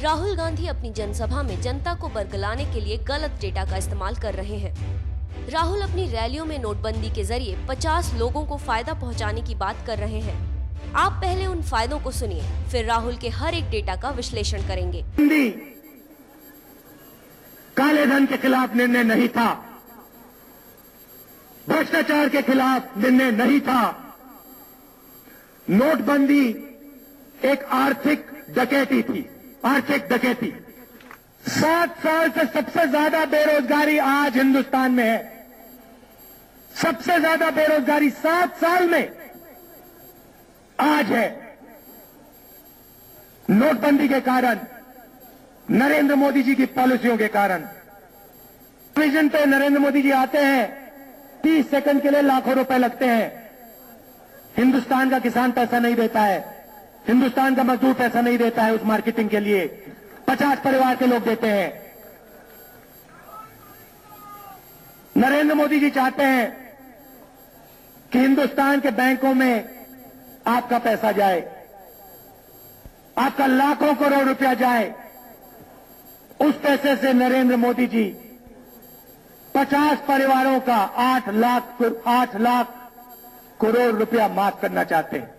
राहुल गांधी अपनी जनसभा में जनता को बरगलाने के लिए गलत डेटा का इस्तेमाल कर रहे हैं। राहुल अपनी रैलियों में नोटबंदी के जरिए 50 लोगों को फायदा पहुंचाने की बात कर रहे हैं। आप पहले उन फायदों को सुनिए, फिर राहुल के हर एक डेटा का विश्लेषण करेंगे। काले धन के खिलाफ निर्णय नहीं था, भ्रष्टाचार के खिलाफ निर्णय नहीं था, नोटबंदी एक आर्थिक डकैती थी, आर्थिक डकैती। 7 साल से सबसे ज्यादा बेरोजगारी आज हिंदुस्तान में है। सबसे ज्यादा बेरोजगारी 7 साल में आज है। नोटबंदी के कारण, नरेंद्र मोदी जी की पॉलिसियों के कारण। टेलीविजन पे नरेंद्र मोदी जी आते हैं, 30 सेकंड के लिए लाखों रुपए लगते हैं। हिंदुस्तान का किसान पैसा नहीं देता है, हिंदुस्तान का मजदूर पैसा नहीं देता है उस मार्केटिंग के लिए, 50 परिवार के लोग देते हैं। नरेंद्र मोदी जी चाहते हैं कि हिंदुस्तान के बैंकों में आपका पैसा जाए, आपका लाखों करोड़ रुपया जाए। उस पैसे से नरेंद्र मोदी जी 50 परिवारों का 8 लाख करोड़ रुपया माफ करना चाहते हैं।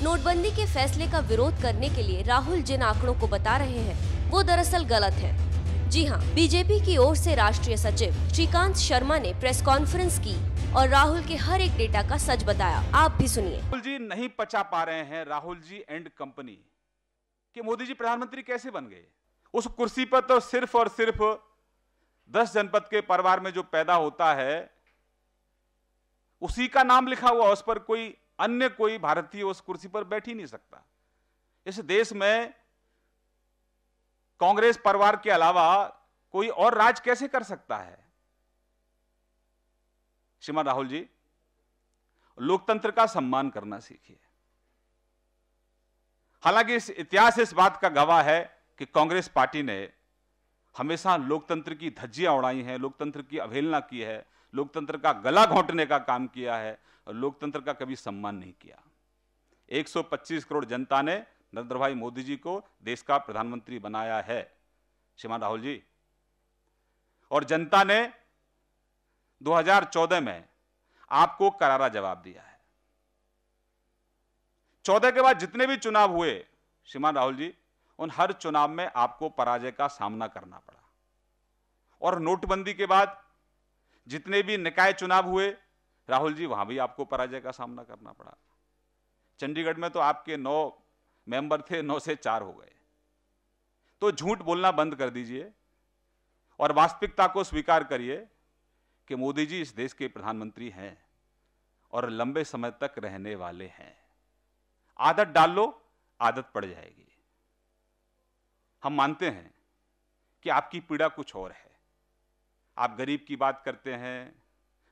नोटबंदी के फैसले का विरोध करने के लिए राहुल जिन आंकड़ों को बता रहे हैं वो दरअसल गलत है। जी हां, बीजेपी की ओर से राष्ट्रीय सचिव श्रीकांत शर्मा ने प्रेस कॉन्फ्रेंस की और राहुल के हर एक डेटा का सच बताया। आप भी सुनिए। राहुल जी नहीं पचा पा रहे हैं, राहुल जी एंड कंपनी, कि मोदी जी प्रधानमंत्री कैसे बन गए। उस कुर्सी पर तो सिर्फ और सिर्फ 10 जनपद के परिवार में जो पैदा होता है उसी का नाम लिखा हुआ, उस पर कोई अन्य कोई भारतीय उस कुर्सी पर बैठ ही नहीं सकता। इस देश में कांग्रेस परिवार के अलावा कोई और राज कैसे कर सकता है। श्रीमान राहुल जी, लोकतंत्र का सम्मान करना सीखिए। हालांकि इतिहास इस बात का गवाह है कि कांग्रेस पार्टी ने हमेशा लोकतंत्र की धज्जियां उड़ाई हैं, लोकतंत्र की अवहेलना की है, लोकतंत्र का गला घोंटने का काम किया है और लोकतंत्र का कभी सम्मान नहीं किया। 125 करोड़ जनता ने नरेंद्र भाई मोदी जी को देश का प्रधानमंत्री बनाया है श्रीमान राहुल जी, और जनता ने 2014 में आपको करारा जवाब दिया है। 14 के बाद जितने भी चुनाव हुए श्रीमान राहुल जी, उन हर चुनाव में आपको पराजय का सामना करना पड़ा। और नोटबंदी के बाद जितने भी निकाय चुनाव हुए राहुल जी, वहां भी आपको पराजय का सामना करना पड़ा। चंडीगढ़ में तो आपके 9 मेंबर थे, 9 से 4 हो गए। तो झूठ बोलना बंद कर दीजिए और वास्तविकता को स्वीकार करिए कि मोदी जी इस देश के प्रधानमंत्री हैं और लंबे समय तक रहने वाले हैं। आदत डाल लो, आदत पड़ जाएगी। हम मानते हैं कि आपकी पीड़ा कुछ और है। आप गरीब की बात करते हैं,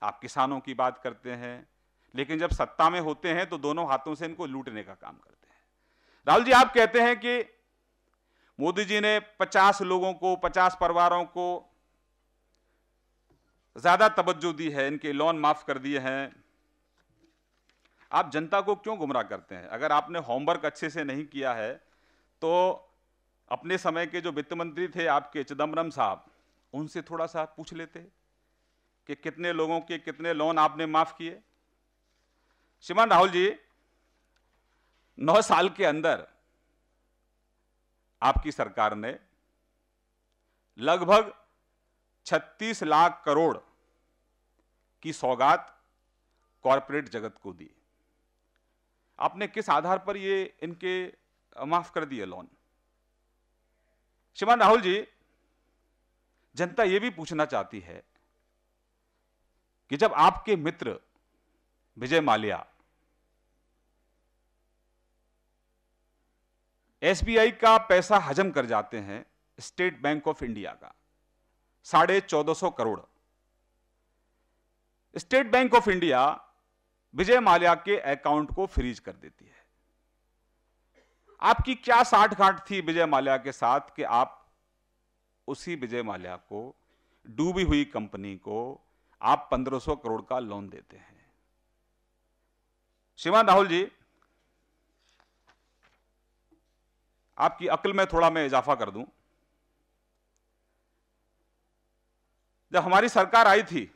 आप किसानों की बात करते हैं, लेकिन जब सत्ता में होते हैं तो दोनों हाथों से इनको लूटने का काम करते हैं। राहुल जी, आप कहते हैं कि मोदी जी ने 50 लोगों को, 50 परिवारों को ज्यादा तवज्जो दी है, इनके लोन माफ कर दिए हैं। आप जनता को क्यों गुमराह करते हैं? अगर आपने होमवर्क अच्छे से नहीं किया है तो अपने समय के जो वित्त मंत्री थे आपके चिदम्बरम साहब, उनसे थोड़ा सा पूछ लेते कि कितने लोगों के कितने लोन आपने माफ किए। श्रीमान राहुल जी, 9 साल के अंदर आपकी सरकार ने लगभग 36 लाख करोड़ की सौगात कॉरपोरेट जगत को दी। आपने किस आधार पर ये इनके माफ कर दिए लोन? श्रीमान राहुल जी, जनता यह भी पूछना चाहती है कि जब आपके मित्र विजय माल्या एसबीआई का पैसा हजम कर जाते हैं, स्टेट बैंक ऑफ इंडिया का 1450 crore, State Bank of India Vijay Mallya के अकाउंट को फ्रीज कर देती है। आपकी क्या साठगांठ थी विजय माल्या के साथ कि आप उसी विजय माल्या को, डूबी हुई कंपनी को आप 1500 करोड़ का लोन देते हैं? श्रीमान राहुल जी, आपकी अक्ल में थोड़ा मैं इजाफा कर दूं। जब हमारी सरकार आई थी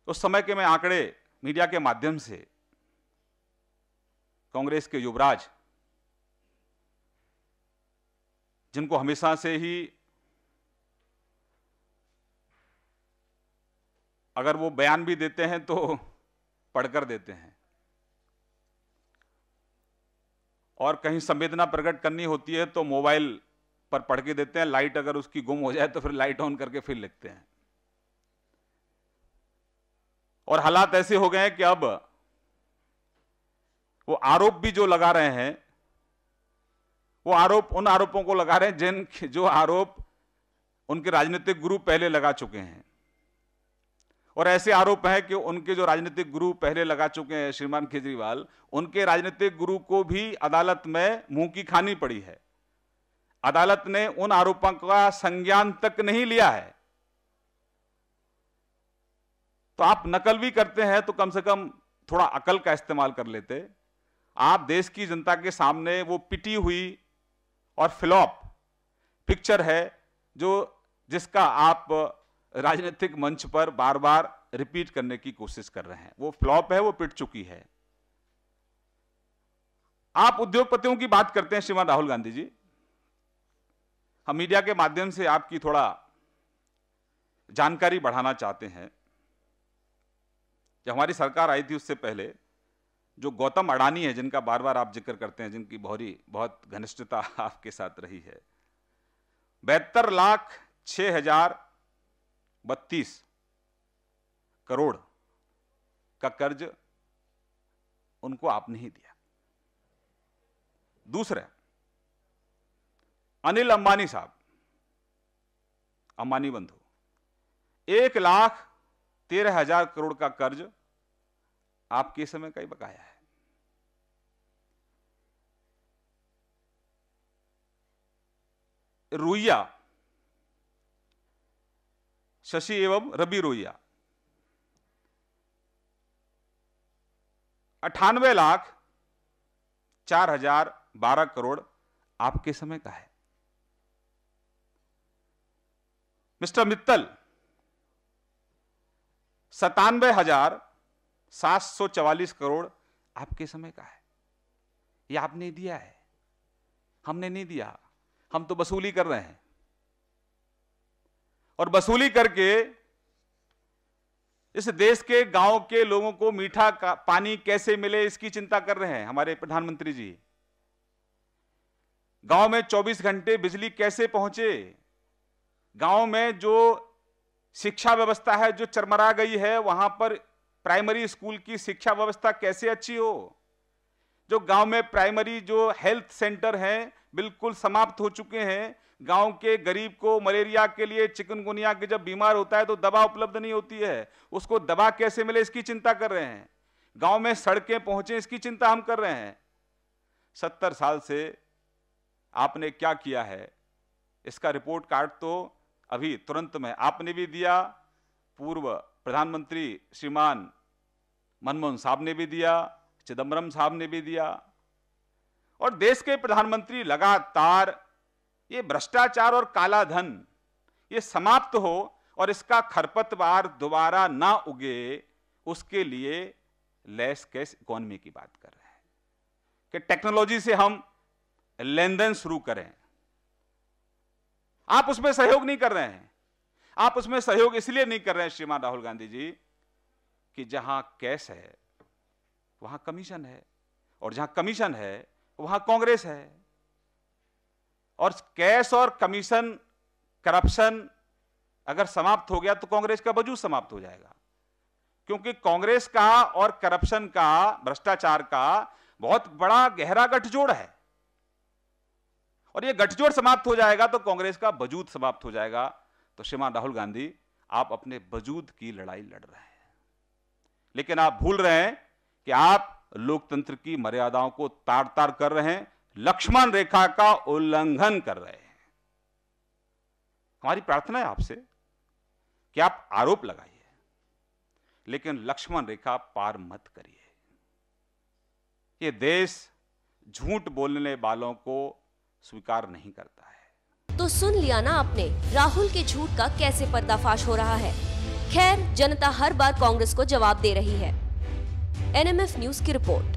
उस समय के मैं आंकड़े मीडिया के माध्यम से कांग्रेस के युवराज, जिनको हमेशा से ही अगर वो बयान भी देते हैं तो पढ़कर देते हैं, और कहीं संवेदना प्रकट करनी होती है तो मोबाइल पर पढ़ के देते हैं। लाइट अगर उसकी गुम हो जाए तो फिर लाइट ऑन करके फिर लिखते हैं। और हालात ऐसे हो गए हैं कि अब वो आरोप भी जो लगा रहे हैं, वो आरोप उन आरोपों को लगा रहे हैं जो आरोप उनके राजनीतिक गुरु पहले लगा चुके हैं। और ऐसे आरोप हैं कि उनके जो राजनीतिक गुरु पहले लगा चुके हैं श्रीमान केजरीवाल, उनके राजनीतिक गुरु को भी अदालत में मुंह की खानी पड़ी है। अदालत ने उन आरोपों का संज्ञान तक नहीं लिया है। तो आप नकल भी करते हैं तो कम से कम थोड़ा अकल का इस्तेमाल कर लेते। आप देश की जनता के सामने वो पिटी हुई और फ्लॉप पिक्चर है जिसका आप राजनीतिक मंच पर बार बार रिपीट करने की कोशिश कर रहे हैं। वो फ्लॉप है, वो पिट चुकी है। आप उद्योगपतियों की बात करते हैं श्रीमान राहुल गांधी जी। हम मीडिया के माध्यम से आपकी थोड़ा जानकारी बढ़ाना चाहते हैं। जब हमारी सरकार आई थी उससे पहले जो गौतम अडानी है, जिनका बार बार आप जिक्र करते हैं, जिनकी बहुत घनिष्ठता आपके साथ रही है, 72,06,032 करोड़ का कर्ज उनको आपने ही दिया। दूसरे अनिल अंबानी साहब, अंबानी बंधु, 1,13,000 करोड़ का कर्ज आपके समय का ही बकाया है। रोहिया, शशि एवं रवि रोहिया, 98,04,012 करोड़ आपके समय का है। मिस्टर मित्तल, 97,744 करोड़ आपके समय का है। यह आपने दिया है, हमने नहीं दिया। हम तो वसूली कर रहे हैं, और वसूली करके इस देश के गांव के लोगों को मीठा पानी कैसे मिले इसकी चिंता कर रहे हैं हमारे प्रधानमंत्री जी। गांव में 24 घंटे बिजली कैसे पहुंचे, गांव में जो शिक्षा व्यवस्था है जो चरमरा गई है, वहां पर प्राइमरी स्कूल की शिक्षा व्यवस्था कैसे अच्छी हो, जो गांव में प्राइमरी जो हेल्थ सेंटर हैं बिल्कुल समाप्त हो चुके हैं। गांव के गरीब को मलेरिया के लिए, चिकनगुनिया के जब बीमार होता है तो दवा उपलब्ध नहीं होती है, उसको दवा कैसे मिले इसकी चिंता कर रहे हैं। गांव में सड़कें पहुंचे इसकी चिंता हम कर रहे हैं। 70 साल से आपने क्या किया है इसका रिपोर्ट कार्ड तो अभी तुरंत में आपने भी दिया, पूर्व प्रधानमंत्री श्रीमान मनमोहन साहब ने भी दिया, चिदम्बरम साहब ने भी दिया, और देश के प्रधानमंत्री लगातार ये भ्रष्टाचार और काला धन ये समाप्त हो और इसका खरपतवार दोबारा ना उगे, उसके लिए लेस कैश इकोनॉमी की बात कर रहे हैं कि टेक्नोलॉजी से हम लेन देन शुरू करें। आप उसमें सहयोग नहीं कर रहे हैं। आप उसमें सहयोग इसलिए नहीं कर रहे हैं श्रीमान राहुल गांधी जी कि जहां कैश है वहां कमीशन है, और जहां कमीशन है वहां कांग्रेस है। और कैश और कमीशन, करप्शन अगर समाप्त हो गया तो कांग्रेस का वजूद समाप्त हो जाएगा, क्योंकि कांग्रेस का और करप्शन का, भ्रष्टाचार का बहुत बड़ा गहरा गठजोड़ है, और यह गठजोड़ समाप्त हो जाएगा तो कांग्रेस का वजूद समाप्त हो जाएगा। तो श्रीमान राहुल गांधी, आप अपने वजूद की लड़ाई लड़ रहे हैं, लेकिन आप भूल रहे हैं कि आप लोकतंत्र की मर्यादाओं को तार तार कर रहे हैं, लक्ष्मण रेखा का उल्लंघन कर रहे हैं। हमारी प्रार्थना है आपसे कि आप आरोप लगाइए, लेकिन लक्ष्मण रेखा पार मत करिए। यह देश झूठ बोलने वालों को स्वीकार नहीं करता है। तो सुन लिया ना आपने, राहुल के झूठ का कैसे पर्दाफाश हो रहा है। खैर, जनता हर बार कांग्रेस को जवाब दे रही है। NMF न्यूज की रिपोर्ट।